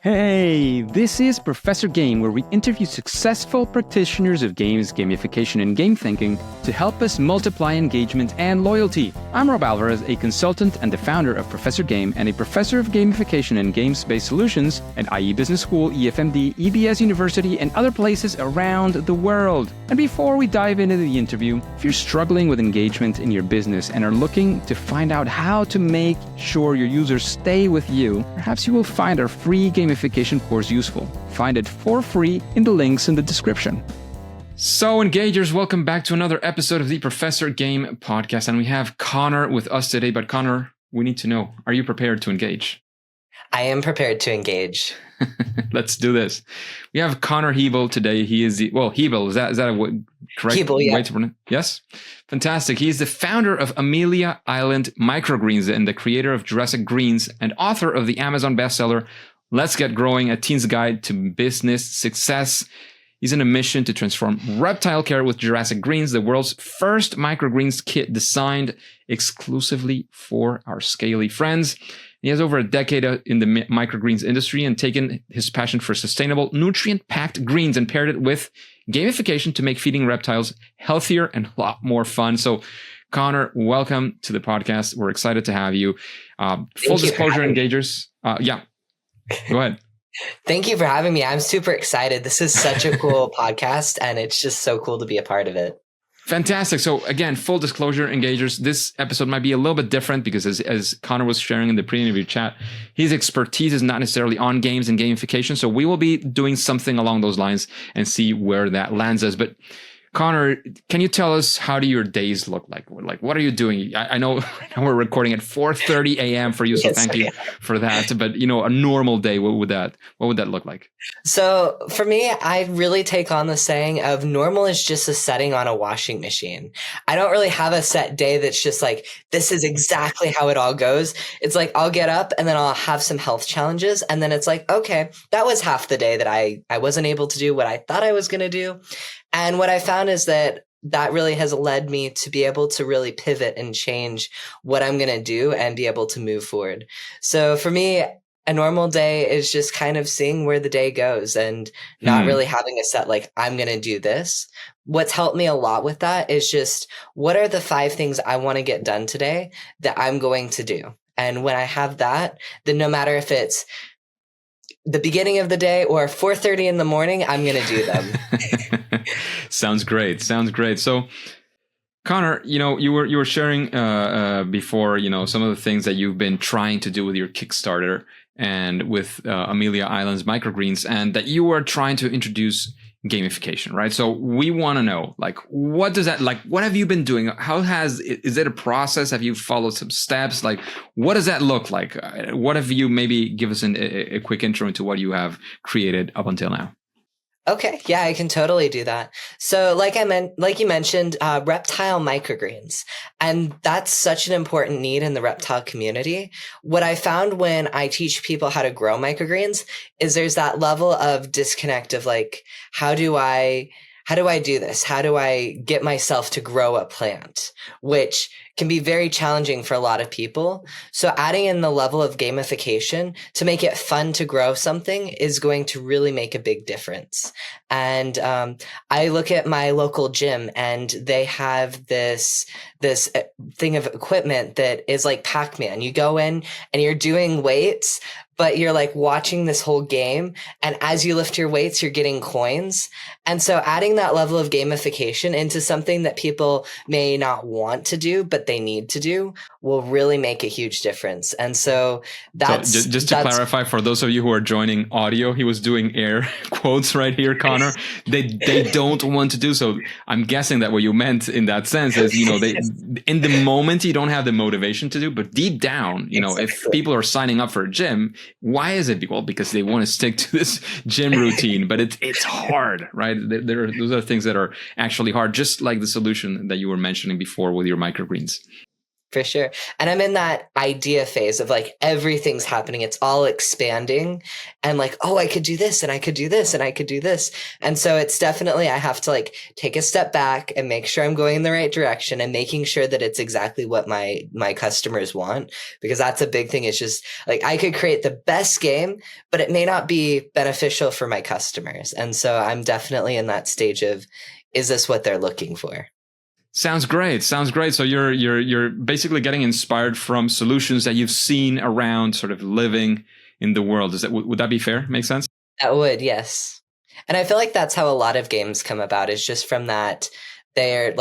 Hey, this is Professor Game, where we interview successful practitioners of games, gamification, and game thinking to help us multiply engagement and loyalty. I'm Rob Alvarez, a consultant and the founder of Professor Game and a professor of gamification and games-based solutions at IE Business School, EFMD, EBS University, and other places around the world. And before we dive into the interview, if you're struggling with engagement in your business and are looking to find out how to make sure your users stay with you, perhaps you will find our free gamification course useful. Find it for free in the links in the description. So, engagers, welcome back to another episode of the Professor Game podcast. And we have Connor with us today. But Connor, we need to know, are you prepared to engage? I am prepared to engage. Let's do this. We have Connor Hebel today. He is Hebel, is that a correct Hebel, yeah. way to pronounce? Yes? Fantastic. He is the founder of Amelia Island Microgreens and the creator of Jurassic Greens and author of the Amazon bestseller, Let's Get Growing, A Teen's Guide to Business Success. He's on a mission to transform reptile care with Jurassic Greens, the world's first microgreens kit designed exclusively for our scaly friends. He has over a decade in the microgreens industry and taken his passion for sustainable, nutrient-packed greens and paired it with gamification to make feeding reptiles healthier and a lot more fun. So, Connor, welcome to the podcast. We're excited to have you. Full disclosure, engagers. Go ahead. Thank you for having me. I'm super excited. This is such a cool podcast, and it's just so cool to be a part of it. Fantastic. So again, full disclosure, engagers, this episode might be a little bit different because as Connor was sharing in the pre-interview chat, his expertise is not necessarily on games and gamification. So we will be doing something along those lines and see where that lands us. But Connor, can you tell us how do your days look like? Like, what are you doing? I know right now we're recording at 4:30 a.m. for you, so yes, thank you for that. But a normal day, what would that look like? So for me, I really take on the saying of normal is just a setting on a washing machine. I don't really have a set day that's just like, this is exactly how it all goes. It's like, I'll get up and then I'll have some health challenges. And then it's like, okay, that was half the day that I wasn't able to do what I thought I was going to do. And what I found is that really has led me to be able to really pivot and change what I'm going to do and be able to move forward. So for me, a normal day is just kind of seeing where the day goes and not really having a set, like, I'm going to do this. What's helped me a lot with that is just, what are the 5 things I want to get done today that I'm going to do? And when I have that, then no matter if it's the beginning of the day or 4:30 in the morning, I'm going to do them. Sounds great. So, Connor, you were sharing before, some of the things that you've been trying to do with your Kickstarter and with Amelia Island's microgreens, and that you are trying to introduce gamification, right? So we want to know, like, what have you been doing? Is it a process? Have you followed some steps? Like, what does that look like? What have you, maybe give us a quick intro into what you have created up until now? Okay. Yeah, I can totally do that. So like you mentioned, reptile microgreens, and that's such an important need in the reptile community. What I found when I teach people how to grow microgreens is there's that level of disconnect of like, how do I do this? How do I get myself to grow a plant? Which can be very challenging for a lot of people. So adding in the level of gamification to make it fun to grow something is going to really make a big difference. And I look at my local gym, and they have this thing of equipment that is like Pac-Man. You go in and you're doing weights, but you're like watching this whole game. And as you lift your weights, you're getting coins. And so adding that level of gamification into something that people may not want to do, but they need to do, will really make a huge difference. And so that's just to clarify for those of you who are joining audio, he was doing air quotes right here, Connor. They don't want to do so. I'm guessing that what you meant in that sense is, they in the moment you don't have the motivation to do, but deep down, exactly. If people are signing up for a gym, why is it? Well, because they want to stick to this gym routine, but it's hard, right? Those are things that are actually hard, just like the solution that you were mentioning before with your microgreens. For sure. And I'm in that idea phase of like everything's happening. It's all expanding and like, oh, I could do this and I could do this and I could do this. And so it's definitely, I have to like take a step back and make sure I'm going in the right direction and making sure that it's exactly what my customers want, because that's a big thing. It's just like I could create the best game, but it may not be beneficial for my customers. And so I'm definitely in that stage of, is this what they're looking for? Sounds great. Sounds great. So you're basically getting inspired from solutions that you've seen around sort of living in the world. Would that be fair? Make sense? That would, yes. And I feel like that's how a lot of games come about, is just from that they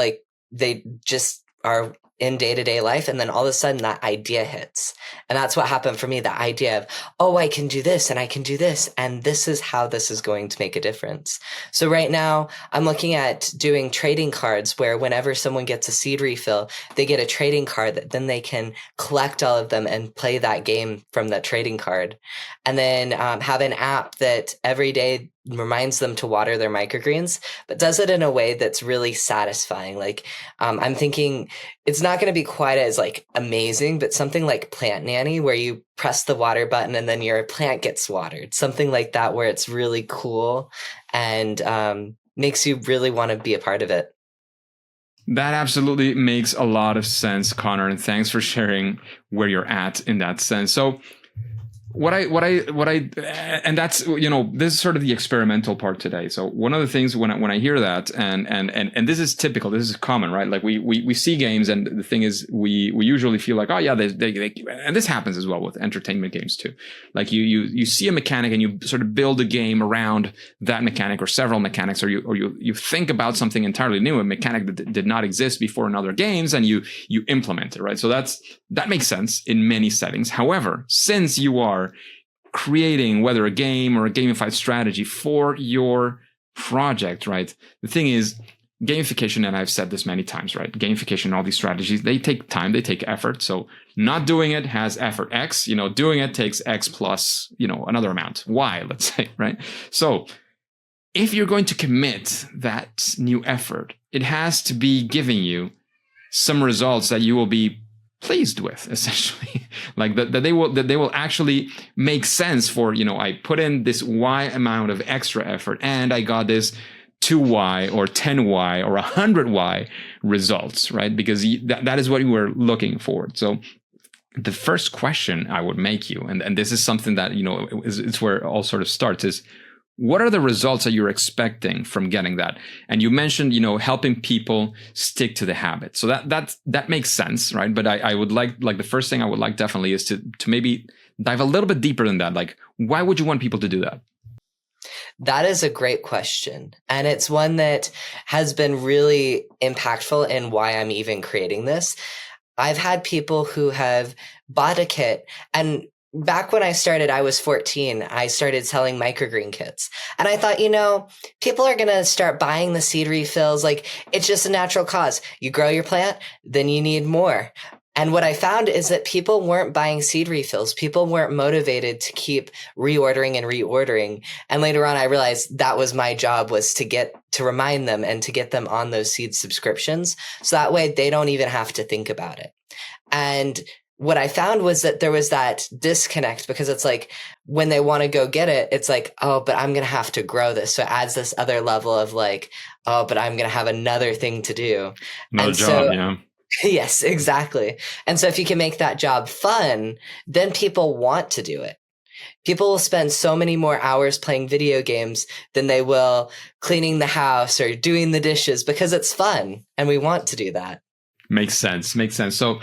just are in day-to-day life, and then all of a sudden that idea hits. And that's what happened for me, the idea of, oh, I can do this and I can do this, and this is how this is going to make a difference. So right now I'm looking at doing trading cards where whenever someone gets a seed refill, they get a trading card that then they can collect all of them and play that game from that trading card. And then have an app that every day reminds them to water their microgreens, but does it in a way that's really satisfying. Like I'm thinking it's not going to be quite as like amazing, but something like Plant Nanny, where you press the water button and then your plant gets watered, something like that, where it's really cool and makes you really want to be a part of it. That absolutely makes a lot of sense, Connor, and thanks for sharing where you're at in that sense. So and that's, this is sort of the experimental part today. So one of the things when I hear that, and this is typical, this is common, right? Like we see games, and the thing is, we usually feel like, oh yeah, they and this happens as well with entertainment games too. Like you see a mechanic and you sort of build a game around that mechanic or several mechanics, or you think about something entirely new, a mechanic that did not exist before in other games, and you implement it, right? So that makes sense in many settings. However, since you are creating whether a game or a gamified strategy for your project, right? The thing is, gamification, and I've said this many times, right? Gamification, all these strategies, they take time, they take effort. So not doing it has effort X, doing it takes X plus, another amount, Y, let's say, right? So if you're going to commit that new effort, it has to be giving you some results that you will be pleased with, essentially. Like that they will actually make sense for, I put in this Y amount of extra effort and I got this 2Y or 10Y or 100Y results, right? Because that is what you were looking for. So the first question I would make you, and this is something that, it's where it all sort of starts, is what are the results that you're expecting from getting that? And you mentioned, helping people stick to the habit. So that makes sense, right? But I would like the first thing I would like definitely is to maybe dive a little bit deeper than that. Like, why would you want people to do that? That is a great question. And it's one that has been really impactful in why I'm even creating this. I've had people who have bought a kit, and back when I started, I was 14. I started selling microgreen kits. And I thought, people are going to start buying the seed refills. Like, it's just a natural cause. You grow your plant, then you need more. And what I found is that people weren't buying seed refills. People weren't motivated to keep reordering and reordering. And later on, I realized that was my job, was to remind them and to get them on those seed subscriptions. So that way they don't even have to think about it. And what I found was that there was that disconnect, because it's like when they want to go get it, it's like, oh, but I'm going to have to grow this. So it adds this other level of like, oh, but I'm going to have another thing to do. Another job, yeah. Yes, exactly. And so if you can make that job fun, then people want to do it. People will spend so many more hours playing video games than they will cleaning the house or doing the dishes, because it's fun and we want to do that. Makes sense. So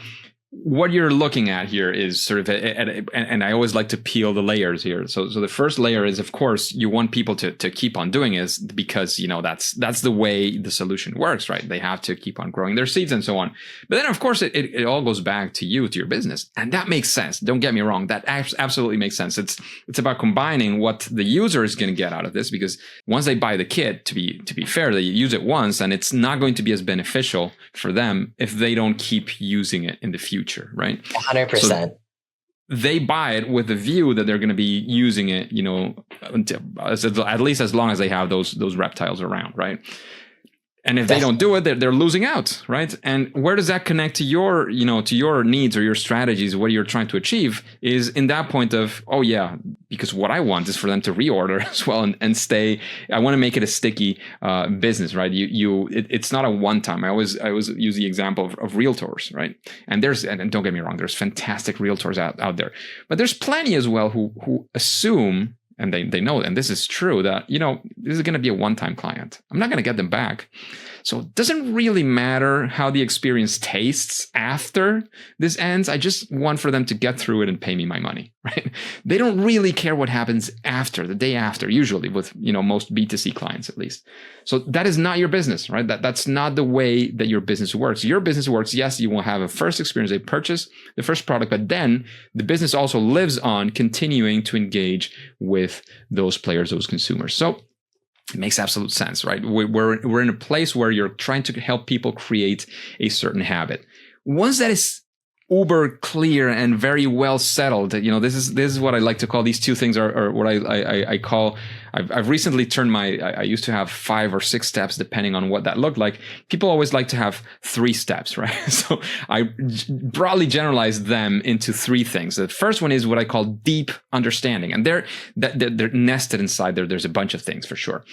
what you're looking at here is sort of, and I always like to peel the layers here. So the first layer is, of course, you want people to keep on doing it, because, that's the way the solution works, right? They have to keep on growing their seeds and so on. But then, of course, it all goes back to you, to your business. And that makes sense. Don't get me wrong. That absolutely makes sense. It's about combining what the user is going to get out of this, because once they buy the kit, to be fair, they use it once, and it's not going to be as beneficial for them if they don't keep using it in the future. Right? 100%. So they buy it with the view that they're going to be using it, until, at least as long as they have those reptiles around, right? And if they don't do it, they're losing out, right? And where does that connect to your, to your needs or your strategies, what you're trying to achieve is in that point of, oh yeah, because what I want is for them to reorder as well and stay. I want to make it a sticky business, right? It's not a one time. I always use the example of realtors, right? And and don't get me wrong, there's fantastic realtors out there, but there's plenty as well who assume, and they know, and this is true, that, this is going to be a one-time client. I'm not going to get them back. So it doesn't really matter how the experience tastes after this ends. I just want for them to get through it and pay me my money, right? They don't really care what happens after, the day after, usually with, most B2C clients at least. So that is not your business, right? That's not the way that your business works. Your business works, yes, you will have a first experience, they purchase the first product, but then the business also lives on continuing to engage with those players, those consumers. So it makes absolute sense, right? We're in a place where you're trying to help people create a certain habit. Once that is uber clear and very well settled, this is what I like to call, these two things are what I call. I've recently turned I used to have 5 or 6 steps depending on what that looked like. People always like to have 3 steps, right? So I broadly generalize them into 3 things. The first one is what I call deep understanding, and they're nested inside there. There's a bunch of things for sure,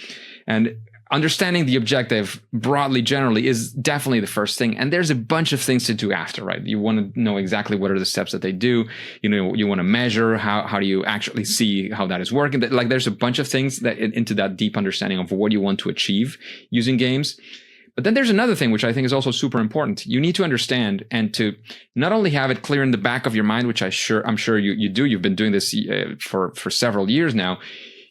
and understanding the objective broadly, generally, is definitely the first thing. And there's a bunch of things to do after, right? You want to know exactly what are the steps that they do. You want to measure how do you actually see how that is working. Like there's a bunch of things that into that deep understanding of what you want to achieve using games. But then there's another thing, which I think is also super important. You need to understand and to not only have it clear in the back of your mind, which I'm sure you do. You've been doing this for several years now.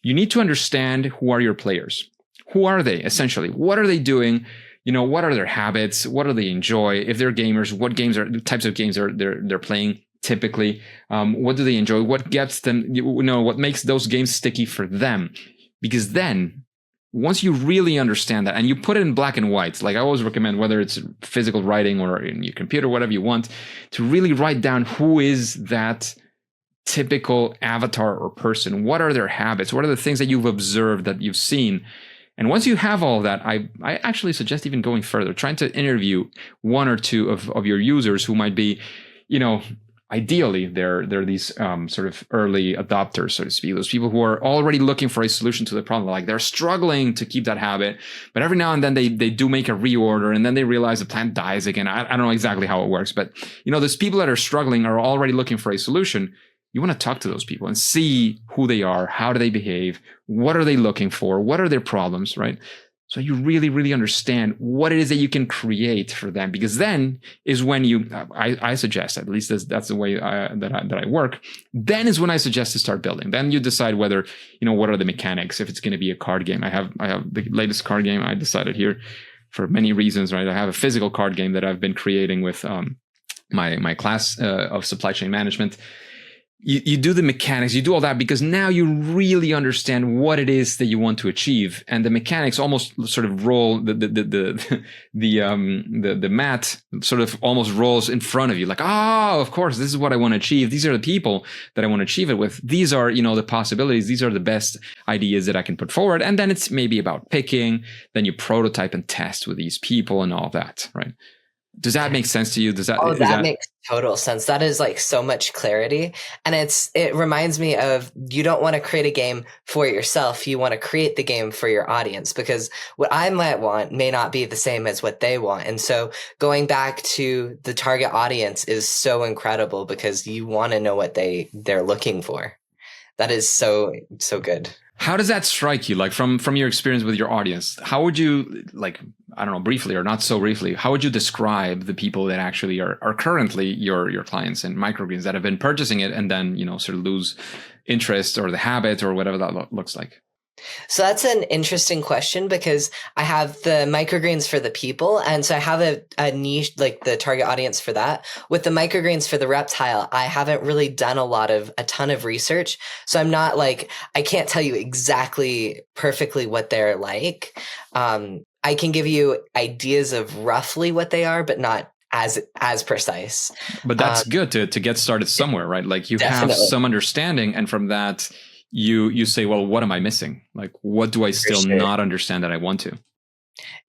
You need to understand who are your players. Who are they, essentially? What are they doing? What are their habits? What do they enjoy? If they're gamers, what types of games they're playing typically? What do they enjoy? What gets them, what makes those games sticky for them? Because then, once you really understand that and you put it in black and white, like I always recommend, whether it's physical writing or in your computer, whatever you want, to really write down who is that typical avatar or person. What are their habits? What are the things that you've observed, that you've seen? And once you have all of that, I actually suggest even going further, trying to interview 1 or 2 of your users who might be, ideally they're these sort of early adopters, so to speak, those people who are already looking for a solution to the problem. Like they're struggling to keep that habit, but every now and then they do make a reorder and then they realize the plant dies again. I don't know exactly how it works, but those people that are struggling are already looking for a solution. You want to talk to those people and see who they are, how do they behave, what are they looking for, what are their problems, right? So you really, really understand what it is that you can create for them, because then is when I suggest, at least that's the way that I work. Then is when I suggest to start building. Then you decide whether, what are the mechanics, if it's going to be a card game. I have the latest card game I decided here for many reasons, right? I have a physical card game that I've been creating with my class of supply chain management. You do the mechanics, you do all that because now you really understand what it is that you want to achieve, and the mechanics almost sort of roll the mat sort of almost rolls in front of you. Like, of course, this is what I want to achieve. These are the people that I want to achieve it with. These are, the possibilities. These are the best ideas that I can put forward. And then it's maybe about picking. Then you prototype and test with these people and all that, right? Does that make sense to you? That makes total sense. That is like so much clarity. And it reminds me of, you don't want to create a game for yourself. You want to create the game for your audience, because what I might want may not be the same as what they want. And so going back to the target audience is so incredible, because you want to know what they're looking for. That is so good. How does that strike you? Like from your experience with your audience, how would you, like, I don't know, briefly or not so briefly, how would you describe the people that actually are currently your clients in microgreens that have been purchasing it and then, sort of lose interest or the habit or whatever that looks like? So that's an interesting question, because I have the microgreens for the people. And so I have a niche, like the target audience for that. With the microgreens for the reptile, I haven't really done a ton of research. So I'm not I can't tell you exactly perfectly what they're like. I can give you ideas of roughly what they are, but not as precise. But that's good to get started somewhere, right? Like you Definitely. have some understanding, and from that, you say, well, what am I missing? Like, what do I still not understand that I want to?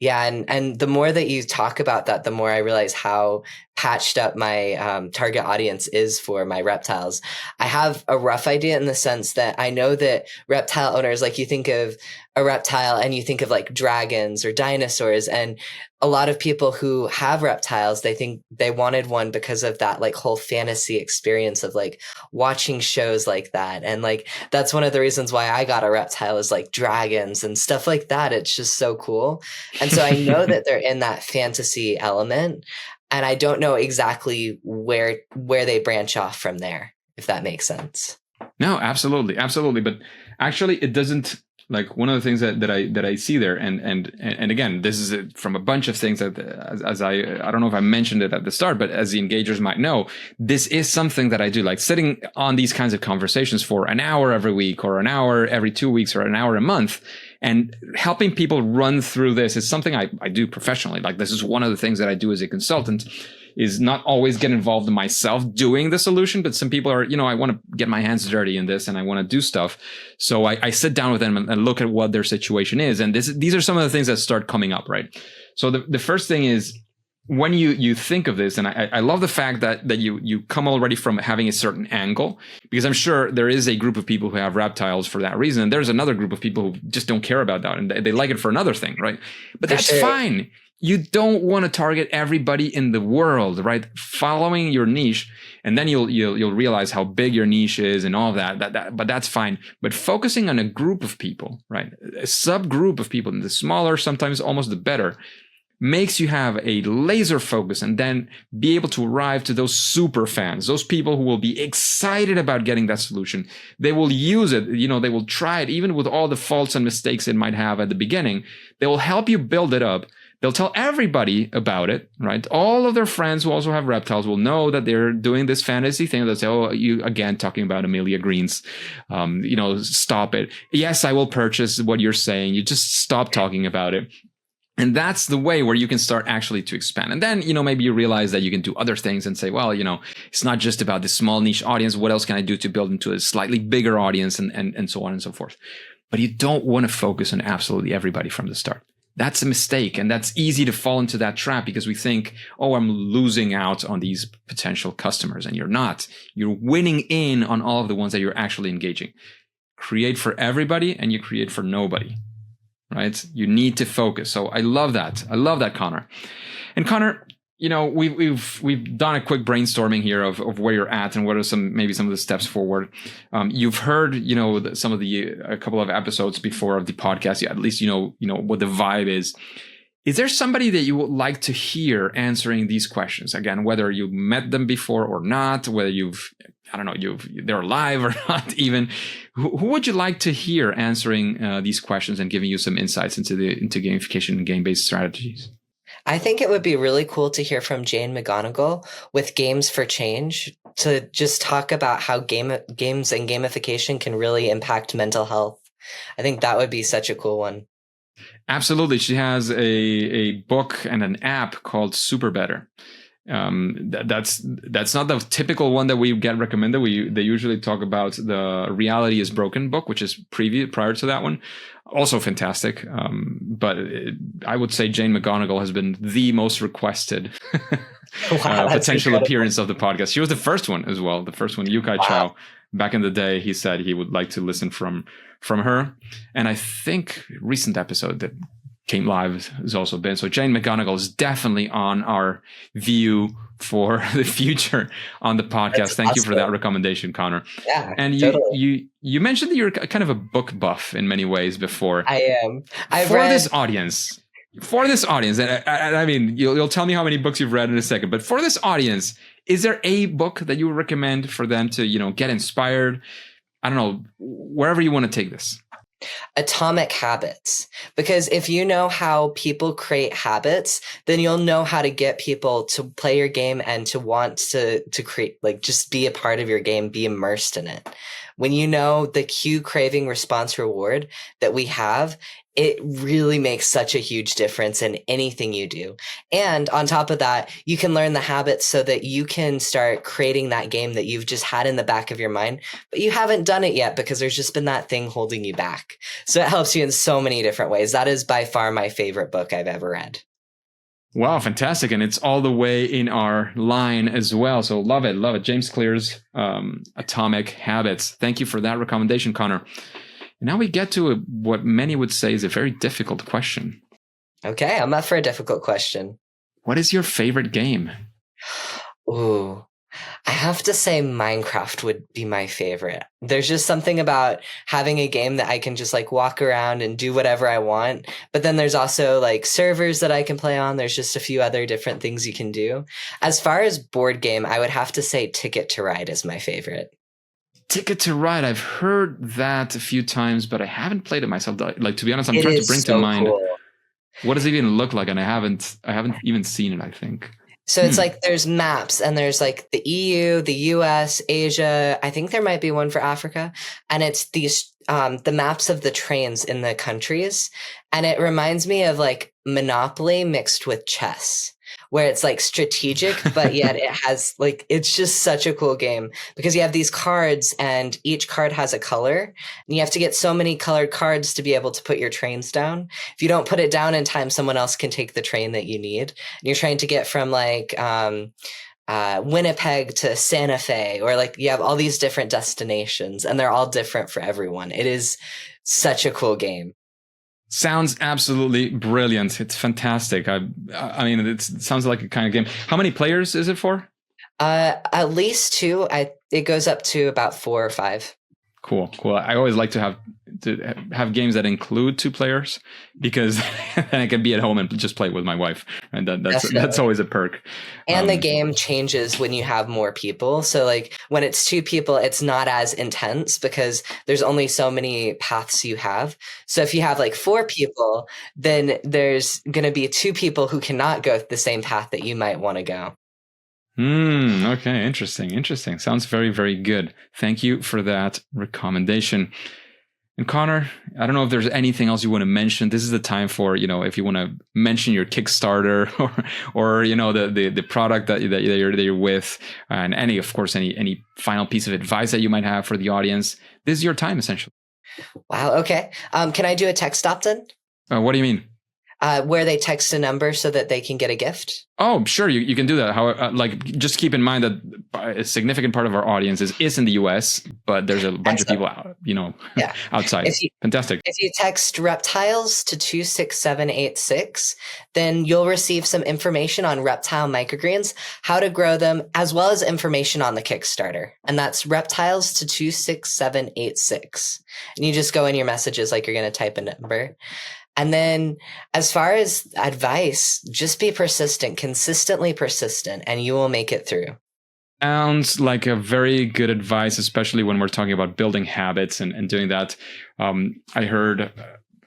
Yeah, and the more that you talk about that, the more I realize how patched up my target audience is for my reptiles. I have a rough idea in the sense that I know that reptile owners, like you think of a reptile and you think of like dragons or dinosaurs, and a lot of people who have reptiles, they think they wanted one because of that like whole fantasy experience of like watching shows like that. And like that's one of the reasons why I got a reptile is like dragons and stuff like that. It's just so cool. And so I know that they're in that fantasy element, and I don't know exactly where they branch off from there, if that makes sense. No, absolutely, absolutely. But actually, it doesn't. Like one of the things that I see there, and again, this is from a bunch of things that as I don't know if I mentioned it at the start, but as the engagers might know, this is something that I do, like sitting on these kinds of conversations for an hour every week, or an hour every 2 weeks, or an hour a month. And helping people run through this is something I do professionally. Like this is one of the things that I do as a consultant, is not always get involved in myself doing the solution, but some people are, I want to get my hands dirty in this and I want to do stuff. So I sit down with them and look at what their situation is. And these are some of the things that start coming up, right? So the first thing is, when you think of this, and I love the fact that you come already from having a certain angle, because I'm sure there is a group of people who have reptiles for that reason. And there's another group of people who just don't care about that, and they like it for another thing, right? But that's fine. You don't want to target everybody in the world, right? Following your niche, and then you'll realize how big your niche is and all of that. But that's fine. But focusing on a group of people, right? A subgroup of people, and the smaller, sometimes almost the better, makes you have a laser focus, and then be able to arrive to those super fans, those people who will be excited about getting that solution. They will use it, they will try it, even with all the faults and mistakes it might have at the beginning. They will help you build it up. They'll tell everybody about it, right? All of their friends who also have reptiles will know that they're doing this fantasy thing. They'll say, oh, you again talking about Amelia Greens. Stop it. Yes, I will purchase what you're saying. You just stop talking about it. And that's the way where you can start actually to expand. And then, maybe you realize that you can do other things and say, well, it's not just about this small niche audience. What else can I do to build into a slightly bigger audience, and so on and so forth. But you don't want to focus on absolutely everybody from the start. That's a mistake. And that's easy to fall into that trap, because we think, oh, I'm losing out on these potential customers. And you're not. You're winning in on all of the ones that you're actually engaging. Create for everybody, and you create for nobody. Right? You need to focus. So I love that. I love that, Connor. And Connor, we've done a quick brainstorming here of where you're at and what are maybe some of the steps forward. You've heard, a couple of episodes before of the podcast. At least you know what the vibe is. Is there somebody that you would like to hear answering these questions? Again, whether you met them before or not, whether they're alive or not even. Who would you like to hear answering these questions and giving you some insights into gamification and game-based strategies? I think it would be really cool to hear from Jane McGonigal with Games for Change, to just talk about how games and gamification can really impact mental health. I think that would be such a cool one. Absolutely. She has a book and an app called Super Better. That's not the typical one that we get recommended. They usually talk about the Reality is Broken book, which is prior to that one. Also fantastic. But I would say Jane McGonigal has been the most requested potential appearance of the podcast. She was the first one as well. The first one, Yukai Chow. Back in the day, he said he would like to listen from her. And I think recent episode that came live has also been. So Jane McGonigal is definitely on our view for the future on the podcast. That's Thank awesome. You for that recommendation, Connor. Yeah, and totally. you mentioned that you're kind of a book buff in many ways before. I am. This audience, and I mean, you'll tell me how many books you've read in a second, but for this audience, is there a book that you would recommend for them to, get inspired? I don't know, wherever you want to take this. Atomic Habits. Because if you know how people create habits, then you'll know how to get people to play your game and to want to create, like, just be a part of your game, be immersed in it. when you know the cue craving response reward that we have, it really makes such a huge difference in anything you do. And on top of that, you can learn the habits so that you can start creating that game that you've just had in the back of your mind, but you haven't done it yet because there's just been that thing holding you back. So it helps you in so many different ways. That is by far my favorite book I've ever read. Wow, fantastic. And it's all the way in our line as well. So love it. Love it. James Clear's Atomic Habits. Thank you for that recommendation, Connor. Now we get to what many would say is a very difficult question. Okay, I'm up for a difficult question. What is your favorite game? Ooh, I have to say Minecraft would be my favorite. There's just something about having a game that I can just like walk around and do whatever I want. But then there's also like servers that I can play on. There's just a few other different things you can do. As far as board game, I would have to say Ticket to Ride is my favorite. Ticket to Ride. I've heard that a few times, but I haven't played it myself. Like, to be honest, I'm It trying to is bring so to mind cool. what does it even look like, and I haven't even seen it, I think. So it's like there's maps, and there's like the EU, the US, Asia. I think there might be one for Africa, and it's these the maps of the trains in the countries, and it reminds me of like Monopoly mixed with chess, where it's like strategic, but yet it has like, it's just such a cool game because you have these cards and each card has a color and you have to get so many colored cards to be able to put your trains down. If you don't put it down in time, someone else can take the train that you need. And you're trying to get from like, Winnipeg to Santa Fe, or like you have all these different destinations and they're all different for everyone. It is such a cool game. Sounds absolutely brilliant. It's fantastic. I mean, it sounds like a kind of game. How many players is it for? At least 2. It goes up to about 4 or 5. Cool. I always like to have games that include 2 players because then I can be at home and just play with my wife, and that's always a perk. And the game changes when you have more people. So like when it's 2 people, it's not as intense because there's only so many paths you have. So if you have like 4 people, then there's going to be 2 people who cannot go the same path that you might want to go. Okay. Interesting. Sounds very, very good. Thank you for that recommendation. And Connor, I don't know if there's anything else you want to mention. This is the time for, if you want to mention your Kickstarter or the product that you're with, and any final piece of advice that you might have for the audience. This is your time, essentially. Wow. Okay. Can I do a text opt-in? What do you mean? Where they text a number so that they can get a gift? Oh, sure. You can do that. However, just keep in mind that a significant part of our audience is in the US, but there's a bunch of people outside. Fantastic. If you text reptiles to 26786, then you'll receive some information on reptile microgreens, how to grow them, as well as information on the Kickstarter. And that's reptiles to 26786. And you just go in your messages like you're going to type a number. And then as far as advice, just be persistent, consistently persistent, and you will make it through. Sounds like a very good advice, especially when we're talking about building habits and doing that. I heard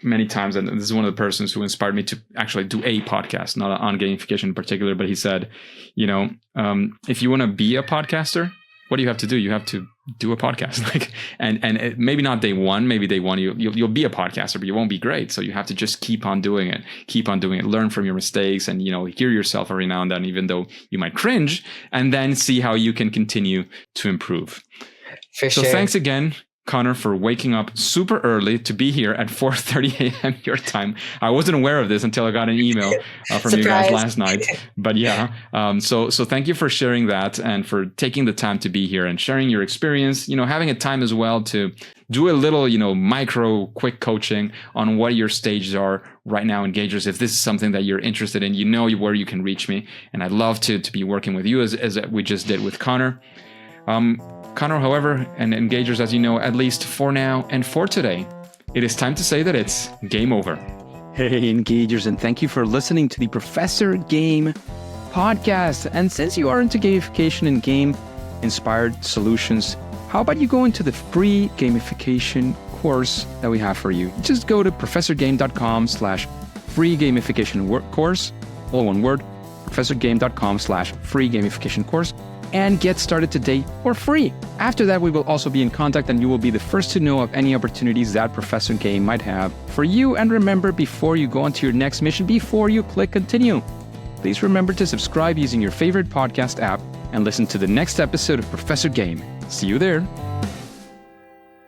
many times, and this is one of the persons who inspired me to actually do a podcast, not on gamification in particular, but he said, if you want to be a podcaster, what do you have to do? You have to do a podcast, and maybe not day one. Maybe day one you'll be a podcaster, but you won't be great. So you have to just keep on doing it, learn from your mistakes, and hear yourself every now and then, even though you might cringe, and then see how you can continue to improve. For sure. So thanks again, Connor, for waking up super early to be here at 4:30 a.m. your time. I wasn't aware of this until I got an email from you guys last night. But yeah, so thank you for sharing that and for taking the time to be here and sharing your experience. Having a time as well to do a little, micro quick coaching on what your stages are right now, engagers. If this is something that you're interested in, where you can reach me, and I'd love to be working with you as we just did with Connor. Connor, however, and engagers, as you know, at least for now and for today, it is time to say that it's game over. Hey, engagers, and thank you for listening to the Professor Game podcast. And since you are into gamification and game-inspired solutions, how about you go into the free gamification course that we have for you? Just go to professorgame.com/free gamification course, all one word, professorgame.com/free gamification course. and get started today for free. After that, we will also be in contact and you will be the first to know of any opportunities that Professor Game might have for you. And remember, before you go on to your next mission, before you click continue, please remember to subscribe using your favorite podcast app and listen to the next episode of Professor Game. See you there.